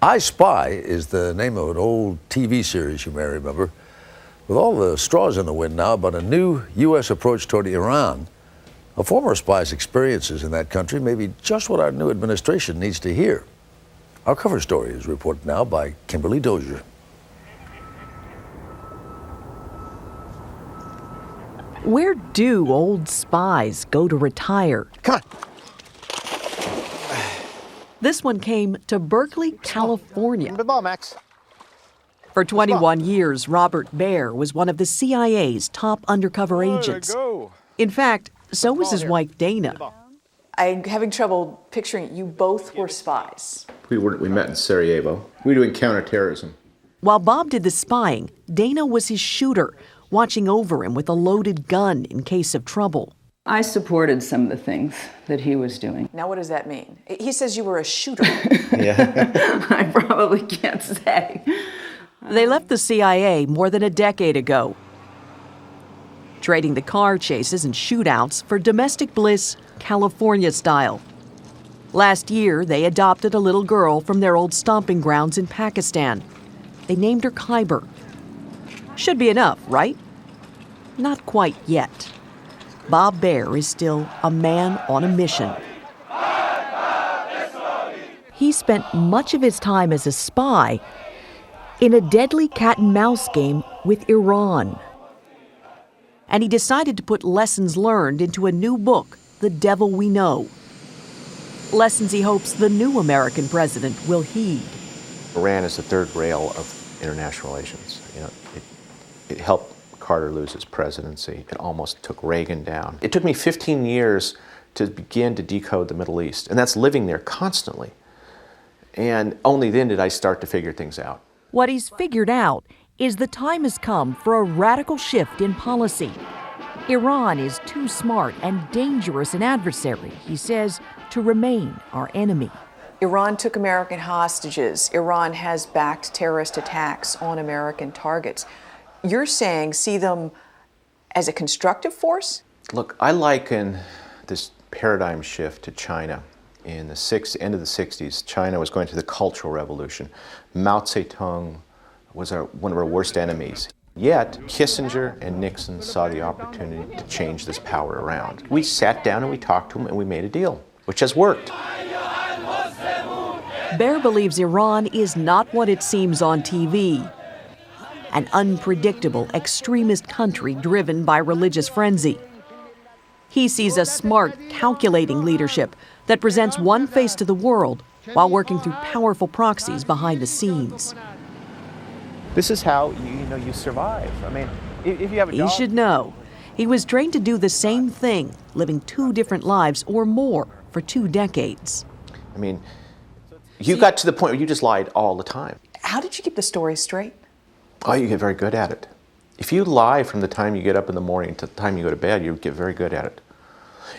I Spy is the name of an old TV series you may remember. With all the straws in the wind now about a new U.S. approach toward Iran, a former spy's experiences in that country may be just what our new administration needs to hear. Our cover story is reported now by Kimberly Dozier. Where do old spies go to retire? Come on. This one came to Berkeley, California. Good ball, Max. For 21 years, Robert Baer was one of the CIA's top undercover agents. In fact, so was his wife, Dana. I'm having trouble picturing you both were spies. We met in Sarajevo. We were doing counterterrorism. While Bob did the spying, Dana was his shooter, watching over him with a loaded gun in case of trouble. I supported some of the things that he was doing. Now, what does that mean? He says you were a shooter. Yeah. I probably can't say. They left the CIA more than a decade ago, trading the car chases and shootouts for domestic bliss, California style. Last year, they adopted a little girl from their old stomping grounds in Pakistan. They named her Khyber. Should be enough, right? Not quite yet. Bob Baer is still a man on a mission. He spent much of his time as a spy in a deadly cat-and-mouse game with Iran. And he decided to put lessons learned into a new book, The Devil We Know. Lessons he hopes the new American president will heed. Iran is the third rail of international relations. It helped Carter lose his presidency. It almost took Reagan down. It took me 15 years to begin to decode the Middle East, and that's living there constantly. And only then did I start to figure things out. What he's figured out is the time has come for a radical shift in policy. Iran is too smart and dangerous an adversary, he says, to remain our enemy. Iran took American hostages. Iran has backed terrorist attacks on American targets. You're saying see them as a constructive force? Look, I liken this paradigm shift to China. In the end of the 60s, China was going through the Cultural Revolution. Mao Zedong was one of our worst enemies. Yet, Kissinger and Nixon saw the opportunity to change this power around. We sat down and we talked to them and we made a deal, which has worked. Baer believes Iran is not what it seems on TV. An unpredictable, extremist country driven by religious frenzy. He sees a smart, calculating leadership that presents one face to the world while working through powerful proxies behind the scenes. This is how you survive. I mean, if you have a He job, should know. He was trained to do the same thing, living 2 different lives or more for 2 decades. I mean, you got to the point where you just lied all the time. How did you keep the story straight? Oh, you get very good at it. If you lie from the time you get up in the morning to the time you go to bed, you get very good at it.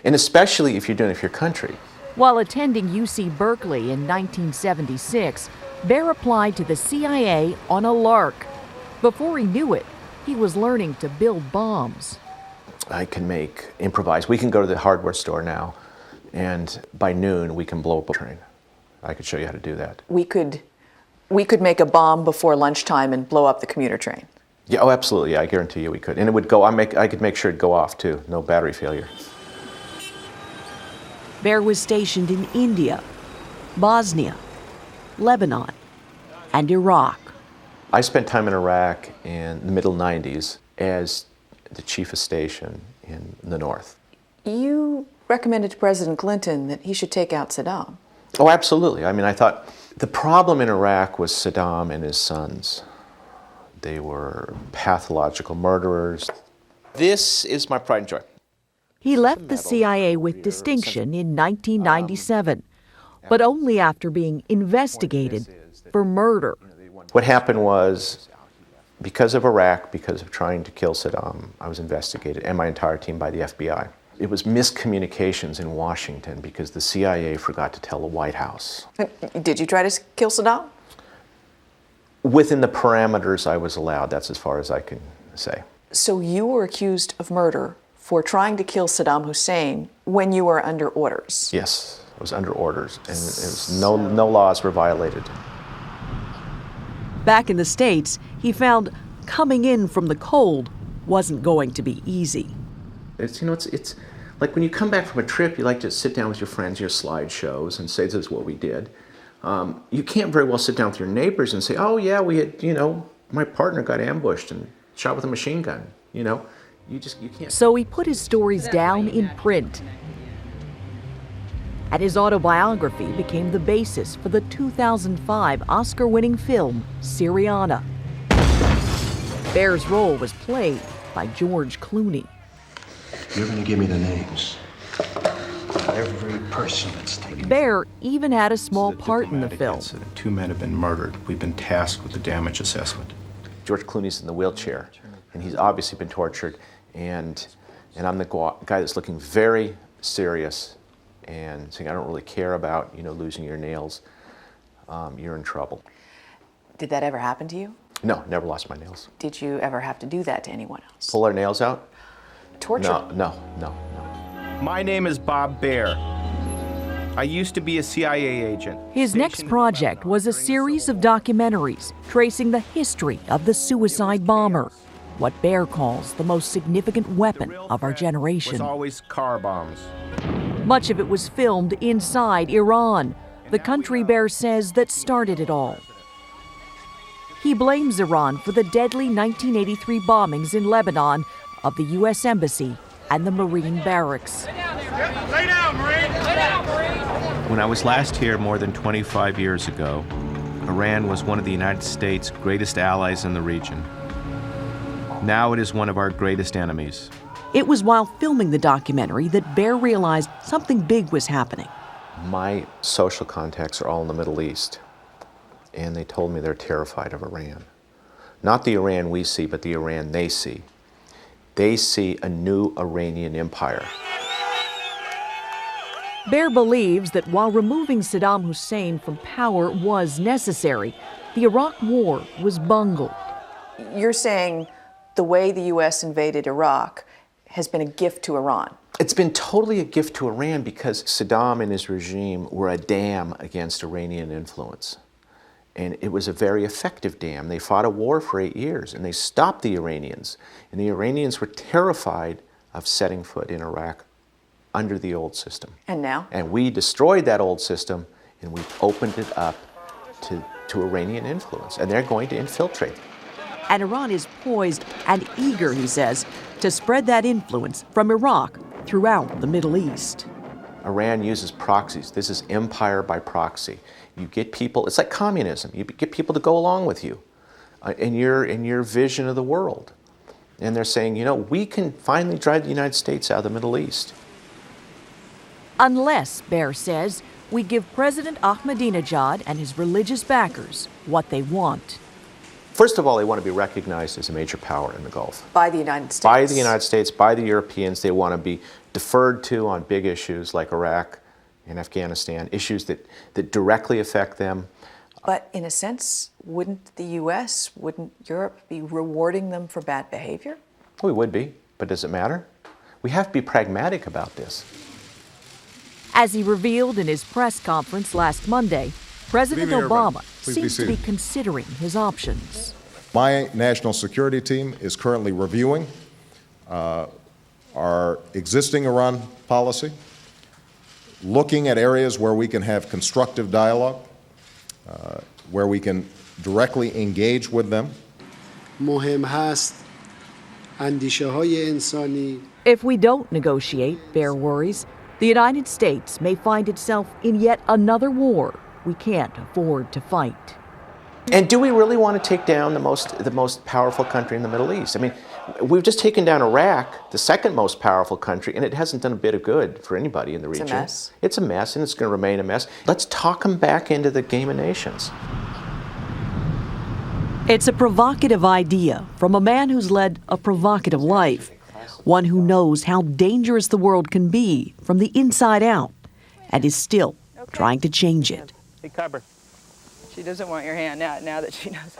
And especially if you're doing it for your country. While attending UC Berkeley in 1976, Baer applied to the CIA on a lark. Before he knew it, he was learning to build bombs. I can improvise. We can go to the hardware store now, and by noon we can blow up a train. I could show you how to do that. We could make a bomb before lunchtime and blow up the commuter train. Yeah, oh, absolutely. I guarantee you we could. And it would go, I could make sure it'd go off too. No battery failure. Baer was stationed in India, Bosnia, Lebanon, and Iraq. I spent time in Iraq in the middle 90s as the chief of station in the north. You recommended to President Clinton that he should take out Saddam. Oh, absolutely. I mean, I thought the problem in Iraq was Saddam and his sons. They were pathological murderers. This is my pride and joy. He left the CIA with distinction in 1997, but only after being investigated for murder. What happened was, because of Iraq, because of trying to kill Saddam, I was investigated, and my entire team, by the FBI. It was miscommunications in Washington because the CIA forgot to tell the White House. Did you try to kill Saddam? Within the parameters I was allowed, that's as far as I can say. So you were accused of murder for trying to kill Saddam Hussein when you were under orders? Yes, I was under orders, and no laws were violated. Back in the States, he found coming in from the cold wasn't going to be easy. It's like when you come back from a trip, you like to sit down with your friends, your slideshows, and say, this is what we did. You can't very well sit down with your neighbors and say, oh yeah, we had, my partner got ambushed and shot with a machine gun. You can't. So he put his stories down in print. And his autobiography became the basis for the 2005 Oscar-winning film, Syriana. Baer's role was played by George Clooney. You're going to give me the names of every person that's taken. Baer even had a small part in the film. Incident. 2 men have been murdered. We've been tasked with the damage assessment. George Clooney's in the wheelchair, and he's obviously been tortured, and I'm the guy that's looking very serious and saying, I don't really care about, losing your nails. You're in trouble. Did that ever happen to you? No, never lost my nails. Did you ever have to do that to anyone else? Pull our nails out? Torture? No. My name is Bob Baer. I used to be a CIA agent. His next project was a series of documentaries tracing the history of the suicide bomber, what Baer calls the most significant weapon of our generation. Was always car bombs. Much of it was filmed inside Iran, the country Baer says that started it all. He blames Iran for the deadly 1983 bombings in Lebanon of the U.S. Embassy and the Marine barracks. Lay down, Marine! Lay down, Marine! When I was last here more than 25 years ago, Iran was one of the United States' greatest allies in the region. Now it is one of our greatest enemies. It was while filming the documentary that Baer realized something big was happening. My social contacts are all in the Middle East, and they told me they're terrified of Iran. Not the Iran we see, but the Iran they see. They see a new Iranian empire. Baer believes that while removing Saddam Hussein from power was necessary, the Iraq War was bungled. You're saying the way the U.S. invaded Iraq has been a gift to Iran. It's been totally a gift to Iran because Saddam and his regime were a dam against Iranian influence. And it was a very effective dam. They fought a war for 8 years, and they stopped the Iranians. And the Iranians were terrified of setting foot in Iraq under the old system. And now? And we destroyed that old system, and we opened it up to Iranian influence. And they're going to infiltrate. And Iran is poised and eager, he says, to spread that influence from Iraq throughout the Middle East. Iran uses proxies. This is empire by proxy. You get people, it's like communism. You get people to go along with you in your vision of the world. And they're saying, we can finally drive the United States out of the Middle East. Unless, Baer says, we give President Ahmadinejad and his religious backers what they want. First of all, they want to be recognized as a major power in the Gulf. By the United States. By the United States, by the Europeans. They want to be deferred to on big issues like Iraq and Afghanistan, issues that directly affect them. But in a sense, wouldn't Europe be rewarding them for bad behavior? We would be, but does it matter? We have to be pragmatic about this. As he revealed in his press conference last Monday, President Obama seems to be considering his options. My national security team is currently reviewing our existing Iran policy, looking at areas where we can have constructive dialogue, where we can directly engage with them. If we don't negotiate, Baer worries, the United States may find itself in yet another war we can't afford to fight. And do we really want to take down the most powerful country in the Middle East? I mean, we've just taken down Iraq, the second most powerful country, and it hasn't done a bit of good for anybody in the region. It's a mess. It's a mess, and it's going to remain a mess. Let's talk them back into the game of nations. It's a provocative idea from a man who's led a provocative life, one who knows how dangerous the world can be from the inside out and is still trying to change it. Hey, Cobber. She doesn't want your hand now that she knows.